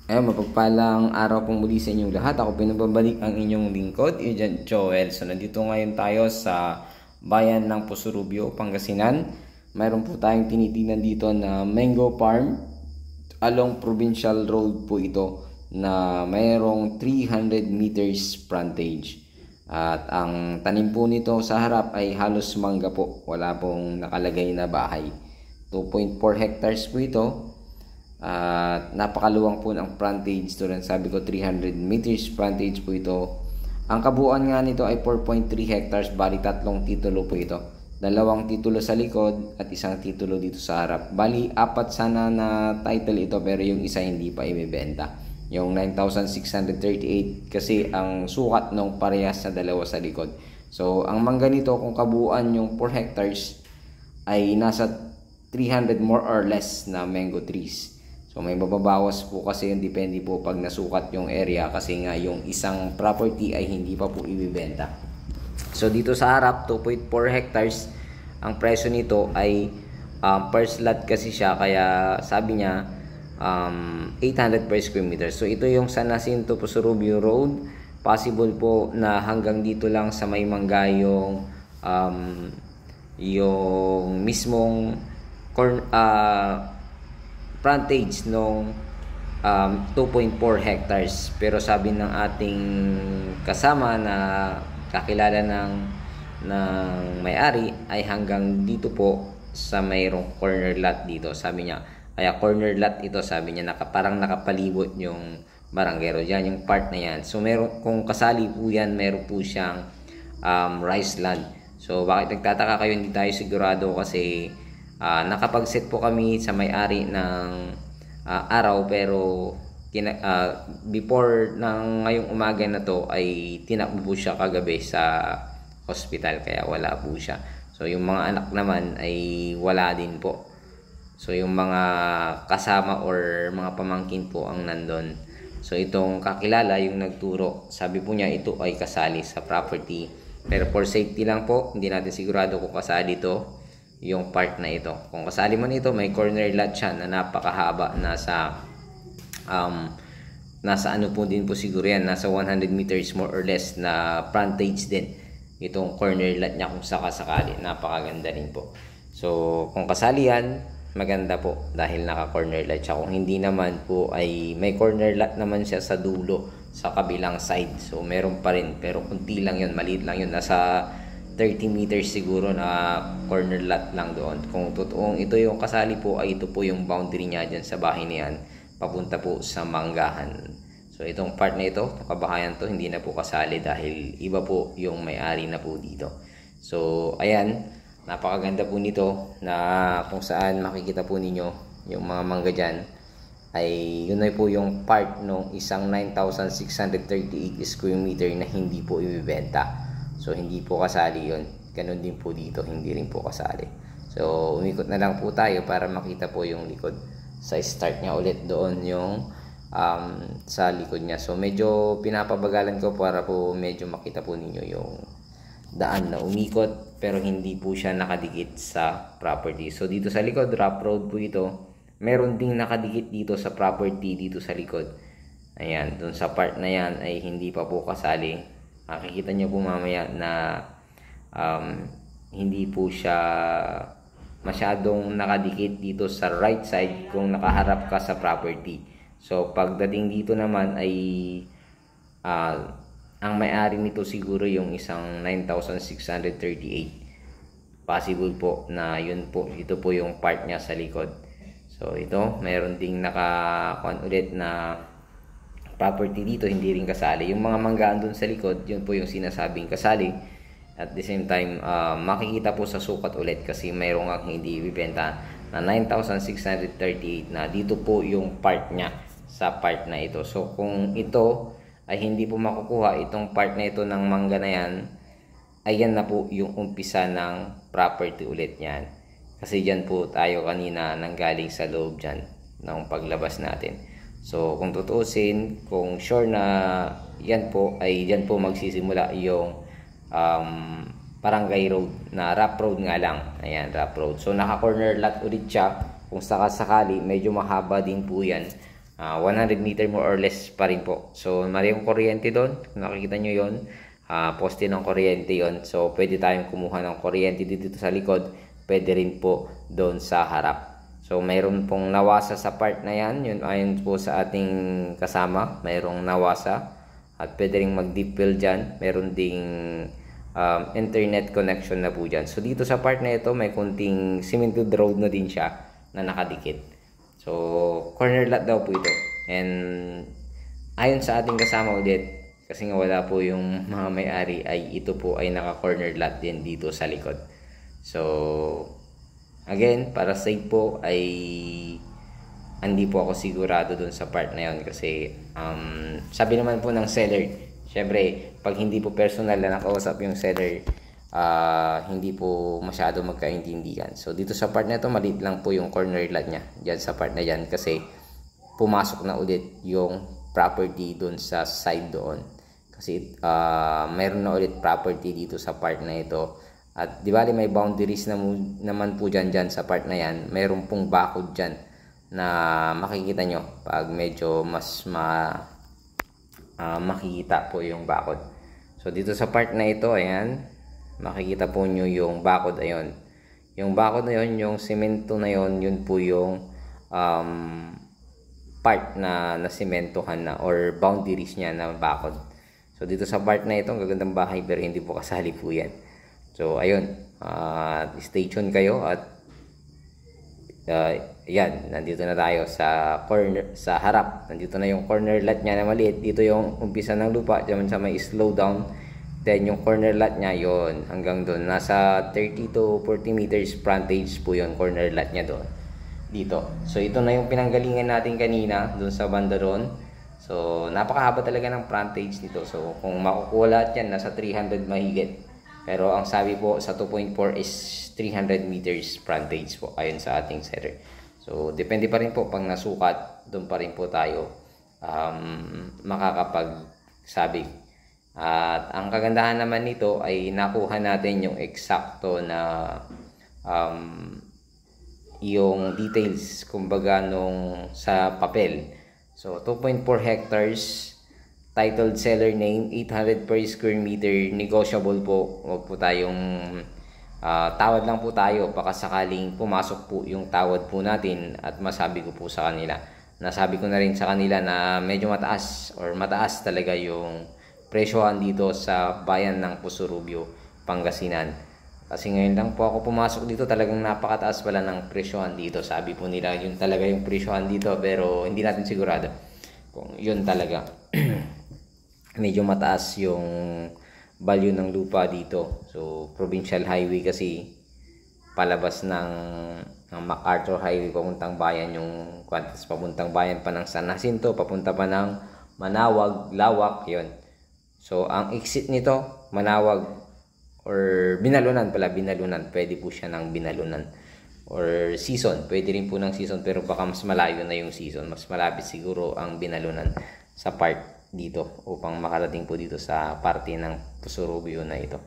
Ayun, mapagpalang araw po muli sa inyong lahat. Ako pinababalik ang inyong lingkod, Agent Joel. So, nandito ngayon tayo sa bayan ng Pusurubio, Pangasinan. Mayroon po tayong tinitingnan dito na mango farm. Along Provincial Road po ito na mayroong 300 meters frontage. At ang tanim po nito sa harap ay halos mangga po. Wala pong nakalagay na bahay. 2.4 hectares po ito. At napakaluwang po ng frontage to rin. Sabi ko 300 meters frontage po ito. Ang kabuuan nga nito ay 4.3 hectares, bali 3 titulo po ito. 2 titulo sa likod at 1 titulo dito sa harap. Bali 4 sana na title ito, pero yung isa hindi pa ibebenta. Yung 9,638 kasi ang sukat ng parehas na dalawa sa likod. So ang mangga nito, kung kabuuan yung 4 hectares, ay nasa 300 more or less na mango trees. So may mababawas po kasi yung depende po pag nasukat yung area, kasi nga yung isang property ay hindi pa po ibibenta. So dito sa harap 2.4 hectares, ang presyo nito ay per slot kasi siya, kaya sabi niya 800 per square meter. So ito yung San Jacinto Pusurubio Road. Possible po na hanggang dito lang sa may mangga yung mismong frontage nung 2.4 hectares. Pero sabi ng ating kasama na kakilala ng may-ari ay hanggang dito po sa mayroong corner lot dito. Sabi niya, kaya corner lot ito, sabi niya, parang nakapalibot yung baranggero dyan, yung part na yan. So meron, kung kasali po yan, meron po siyang rice land. So bakit nagtataka kayo, hindi tayo sigurado kasi nakapag-set po kami sa may-ari ng araw, pero before ng ngayong umaga na to ay tinakbo po siya kagabi sa hospital, kaya wala po siya. So yung mga anak naman ay wala din po. So yung mga kasama or mga pamangkin po ang nandun. So itong kakilala yung nagturo, sabi po niya ito ay kasali sa property, pero for safety lang po, hindi natin sigurado kung kasali to yung part na ito. Kung kasali mo nito, may corner lot siya na napakahaba, nasa ano po din po siguro yan, nasa 100 meters more or less na frontage din itong corner lot niya, kung sakasakali. Napakaganda rin po. So kung kasali yan, maganda po dahil naka corner lot siya. Kung hindi naman po ay may corner lot naman siya sa dulo, sa kabilang side. So meron pa rin, pero kunti lang yun, maliit lang yun, nasa 30 meters siguro na corner lot lang doon. Kung totoong ito yung kasali po, ay ito po yung boundary niya dyan sa bahay niyan, papunta po sa manggahan. So itong part na ito, kabahayan to, hindi na po kasali dahil iba po yung may-ari na po dito. So ayan, napakaganda po nito, na kung saan makikita po ninyo yung mga mangga dyan, ay yun ay po yung part ng isang 9,638 square meter na hindi po ibibenta. So hindi po kasali yun. Ganun din po dito, hindi rin po kasali. So umikot na lang po tayo para makita po yung likod. Sa start niya ulit doon yung sa likod niya. So medyo pinapabagalan ko para po medyo makita po ninyo yung daan na umikot, pero hindi po siya nakadikit sa property. So dito sa likod, rough road po ito. Meron ding nakadikit dito sa property dito sa likod. Ayan, dun sa part na yan ay hindi pa po kasali. Makikita nyo po mamaya na hindi po siya masyadong nakadikit dito sa right side kung nakaharap ka sa property. So pagdating dito naman ay ang may-ari nito siguro yung isang 9,638. Possible po na yun po, ito po yung part niya sa likod. So ito, mayroon ding nakakuan ulit na property dito, hindi rin kasali. Yung mga manggaan dun sa likod, yun po yung sinasabing kasali. At the same time, makikita po sa sukat ulit kasi mayroong ang hindi ibibenta na 9,638 na dito po yung part niya sa part na ito. So kung ito ay hindi po makukuha, itong part na ito ng mangga na yan, ayan na po yung umpisa ng property ulit yan. Kasi dyan po tayo kanina nanggaling sa loob dyan ng paglabas natin. So kung tutuusin, kung sure na yan po, ay dyan po magsisimula yung barangay road, na rough road nga lang. Ayan, rough road. So naka corner lot ulit siya. Kung sakasakali, medyo mahaba din po yan. 100 meter more or less pa rin po. So mayroong kuryente doon, kung nakikita nyo yon, poste ng kuryente yon. So pwede tayong kumuha ng kuryente dito sa likod, pwede rin po doon sa harap. So mayroon pong nawasa sa part na yan, yun ayon po sa ating kasama, mayroong nawasa at pwede rin mag deep fill dyan, mayroon ding internet connection na po dyan. So dito sa part na ito may kunting cemented road na din siya na nakadikit. So corner lot daw po ito, and ayon sa ating kasama ulit, kasi nga wala po yung mga may-ari, ay ito po ay naka corner lot din dito sa likod. So again, para safe po ay hindi po ako sigurado dun sa part na yon, kasi sabi naman po ng seller, syempre pag hindi po personal na nakausap yung seller, hindi po masyado magkaintindihan. So dito sa part na ito, maliit lang po yung corner lot nya dyan sa part na yan, kasi pumasok na ulit yung property dun sa side doon, kasi mayroon na ulit property dito sa part na ito. At di ba may boundaries na naman po dyan sa part na yan, mayroon pong bakod dyan na makikita nyo pag medyo mas makikita po yung bakod. So dito sa part na ito, ayan, makikita po nyo yung bakod. Ayun, yung bakod na yun, yung semento na yun, yun po yung part na sementohan na or boundaries niya na bakod. So dito sa part na ito, ang gagandang bahay pero hindi po kasali po yan. So ayun, stay tuned kayo at yan, nandito na tayo sa corner, sa harap. Nandito na yung corner lot niya na maliit. Dito yung umpisa ng lupa, diyan sa may slow down. Then yung corner lot niya yon hanggang doon, nasa 30 to 40 meters frontage po yung corner lot niya doon. Dito. So ito na yung pinanggalingan natin kanina doon sa banda doon. So napakahaba talaga ng frontage nito. So kung makukuha lahat yan, nasa 300 mahigit. Pero ang sabi po sa 2.4 is 300 meters frontage po ayon sa ating seller. So depende pa rin po pag nasukat, doon pa rin po tayo makakapagsabi. At ang kagandahan naman nito ay nakuha natin yung eksakto na yung details kumbaga nung sa papel. So 2.4 hectares, titled seller name, 800 per square meter, negotiable po. Huwag po tayong tawad lang po tayo baka sakaling pumasok po yung tawad po natin at masabi ko po sa kanila. Nasabi ko na rin sa kanila na medyo mataas or mataas talaga yung presyohan dito sa bayan ng Pusurubio, Pangasinan. Kasi ngayon lang po ako pumasok dito, talagang napakataas pala ng presyohan dito. Sabi po nila yun talaga yung presyohan dito, pero hindi natin sigurado kung yun talaga. Medyo mataas yung value ng lupa dito. So provincial highway kasi, palabas ng MacArthur Highway papuntang bayan yung Quantas, papuntang bayan pa ng San Jacinto, papunta pa ng Manawag, Lawak, yon. So ang exit nito Manawag or Binalunan pala, Binalunan, pwede po siya ng Binalunan or Season, pwede rin po ng Season, pero baka mas malayo na yung Season, mas malapit siguro ang Binalunan sa part dito upang makarating po dito sa parte ng Pusurubio na ito.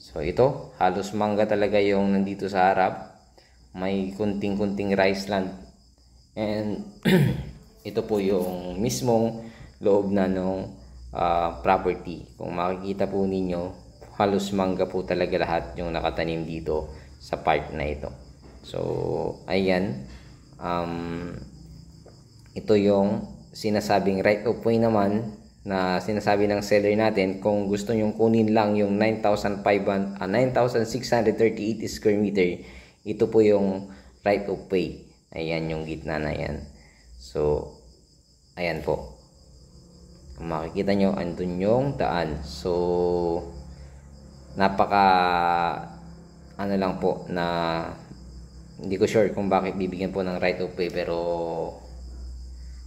So ito, halos mangga talaga yung nandito sa harap. May kunting-kunting rice land. And ito po yung mismong loob na nung property. Kung makikita po ninyo, halos mangga po talaga lahat yung nakatanim dito sa part na ito. So ayan, ito yung sinasabing right of way naman na sinasabi ng seller natin. Kung gusto nyong kunin lang yung 9,638 square meter, ito po yung right of way. Ayan yung gitna na yan. So ayan po, kung makikita nyo, andun yung daan. So napaka ano lang po na hindi ko sure kung bakit bibigyan po ng right of way, pero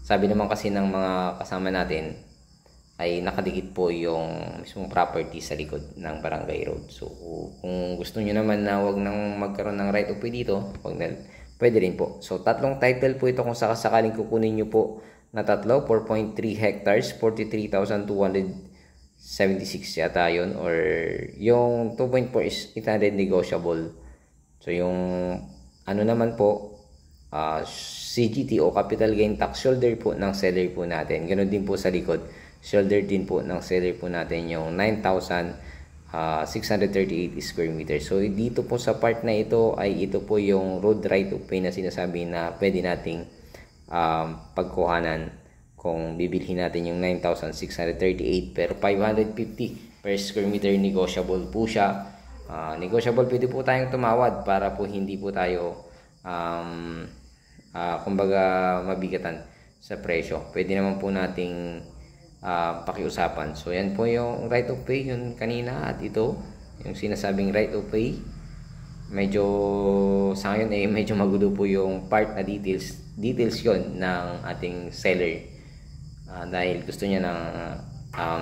sabi naman kasi ng mga kasama natin ay nakadikit po yung mismong property sa likod ng barangay road. So kung gusto nyo naman na wag nang magkaroon ng right of way dito, pwede rin po. So tatlong title po ito kung sakaling kukunin nyo po na tatlo. 4.3 hectares, 43,276 yata yun, or yung 2.4 is 800 negotiable. So yung ano naman po, CGT o capital gain tax shoulder po ng seller po natin. Ganun din po sa likod, shoulder din po ng seller po natin yung 9,638 square meters. So dito po sa part na ito ay ito po yung road right of way na sinasabi na pwede nating pagkuhanan kung bibilhin natin yung 9,638 pero 550 per square meter negotiable po siya. Negotiable, pwede po tayong tumawad para po hindi po tayo kumbaga mabigatan sa presyo. Pwede naman po nating pakiusapan. So yan po yung right of way yun kanina, at ito yung sinasabing right of way. Medyo sa ngayon medyo magulo po yung part na details yon ng ating seller, dahil gusto niya ng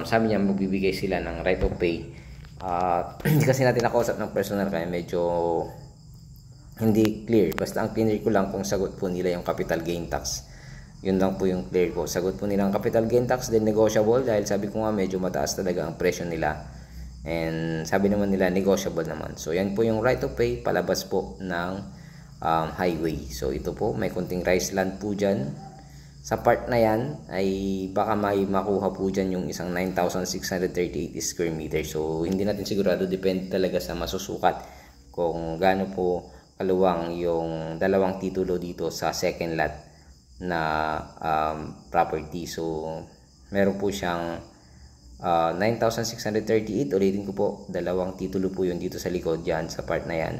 sabi niya magbibigay sila ng right of way. Hindi kasi natin nakausap ng personal kaya medyo hindi clear. Basta ang clear ko lang kung sagot po nila yung capital gain tax. Yun lang po yung clear ko. Sagot po nila ang capital gain tax, then negotiable, dahil sabi ko nga medyo mataas talaga ang presyo nila. And sabi naman nila negotiable naman. So yan po yung right of way palabas po ng highway. So ito po, may kunting rice land po dyan. Sa part na yan ay baka may makuha po dyan yung isang 9,638 square meter. So hindi natin sigurado, depende talaga sa masusukat kung gaano po kaluwang yung dalawang titulo dito sa second lot na property. So meron po siyang 9,638, ulitin ko po, dalawang titulo po yun dito sa likod dyan sa part na yan.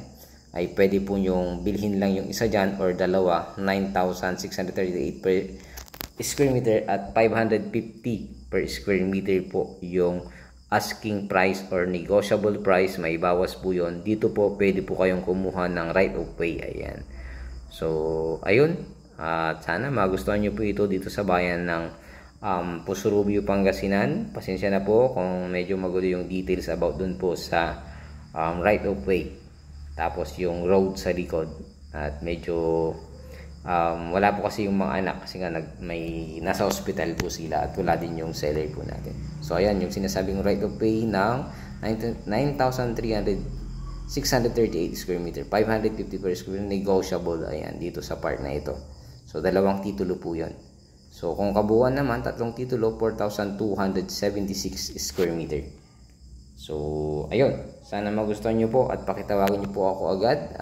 Ay pwede po yung bilhin lang yung isa dyan or dalawa, 9,638 per square meter at 550 per square meter po yung asking price or negotiable price. May bawas po yun. Dito po pwede po kayong kumuha ng right of way. Ayan. So ayun, at sana magustuhan nyo po ito dito sa bayan ng Pusurubio, Pangasinan. Pasensya na po kung medyo magulo yung details about dun po sa right of way, tapos yung road sa likod, at medyo wala po kasi yung mga anak kasi nga may nasa hospital po sila at wala din yung seller po natin. So ayan yung sinasabing right of way ng 9,638 square meter, 550 per square meter, negotiable. Ayan dito sa part na ito. So dalawang titulo po yun. So kung kabuuan naman, tatlong titulo, 4,276 square meter. So ayun, sana magustuhan nyo po at pakitawagan nyo po ako agad.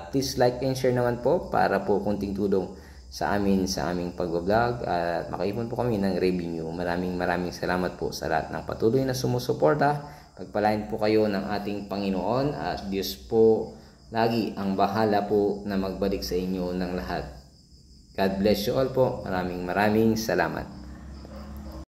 Please like and share naman po para po kunting tulong sa amin sa aming pag-vlog at makaipon po kami ng revenue. Maraming salamat po sa lahat ng patuloy na sumusuporta. Pagpalain po kayo ng ating Panginoon at Diyos po lagi ang bahala po na magbalik sa inyo ng lahat. God bless you all po. Maraming salamat.